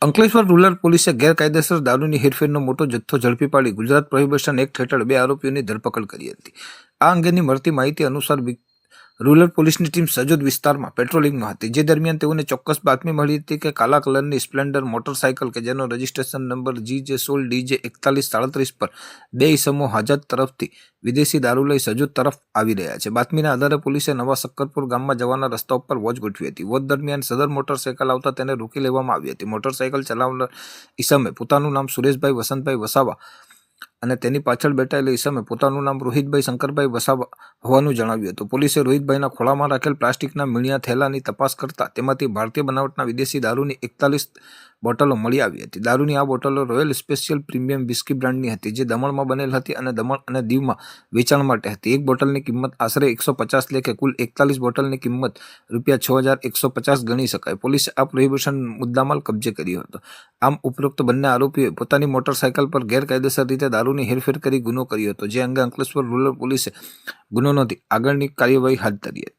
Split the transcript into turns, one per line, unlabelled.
Ankleshwar rural પોલીસે ગેરકાયદેસર દારૂની હેરફેરનો મોટો જથ્થો ઝડપી પાડી ગુજરાત પ્રોહિબિશન એક્ટ હેઠળ 2 આરોપીઓની ધરપકડ કરી હતી. આ અંગેની મળતી માહિતી અનુસાર રૂરલ પોલીસની ટીમ સજોદ વિસ્તારમાં પેટ્રોલિંગમાં હતી, જે દરમિયાન તેઓને ચોક્કસ બાતમી મળી હતી કે કાલા કલરની સ્પ્લેન્ડર મોટરસાયકલ કે જેનો રજિસ્ટ્રેશન નંબર GJ16DJ4137 પર 2 ઈસમો હાજત તરફથી વિદેશી દારૂ લઈ સજોદ તરફ આવી રહ્યા છે. બાતમીના આધારે પોલીસે નવા શક્કરપુર ગામમાં જવાના રસ્તા ઉપર વોચ ગોઠવી હતી. વોચ દરમિયાન સદર મોટરસાયકલ આવતા તેને રોકી લેવામાં આવી હતી. મોટરસાયકલ ચલાવનાર ઈસમે પોતાનું નામ સુરેશભાઈ વસંતભાઈ વસાવા અને તેની પાછળ બેઠેલા ઈસમે પોતાનું નામ રોહિતભાઈ શંકરભાઈ વસાવા હોવાનું જણાવ્યું હતું. પોલીસે રોહિતભાઈના ખોળામાં રાખેલ પ્લાસ્ટિકના મીણિયા થેલાની તપાસ કરતા તેમાંથી ભારતીય બનાવટના વિદેશી દારૂની 41 બોટલો મળી આવી હતી. દારૂની આ બોટલો રોયલ સ્પેશિયલ પ્રીમિયમ વિસ્કી બ્રાન્ડની હતી, જે દમણમાં બનેલ હતી અને દમણ અને દીવમાં વેચાણ માટે હતી. એક બોટલની કિંમત આશરે 150 લેખે કુલ 41 બોટલની કિંમત ₹6150 ગણી શકાય. પોલીસે આ પ્રોહિબિશન મુદ્દામાલ કબજે કર્યો હતો. આમ ઉપરોક્ત બંને આરોપીઓએ પોતાની મોટરસાયકલ પર ગેરકાયદેસર રીતે દારૂની હેરફેર કરી ગુનો કર્યો હતો, જે અંગે અંકલેશ્વર રૂરલ પોલીસે ગુનો નોંધી આગળની કાર્યવાહી હાથ ધરી હતી.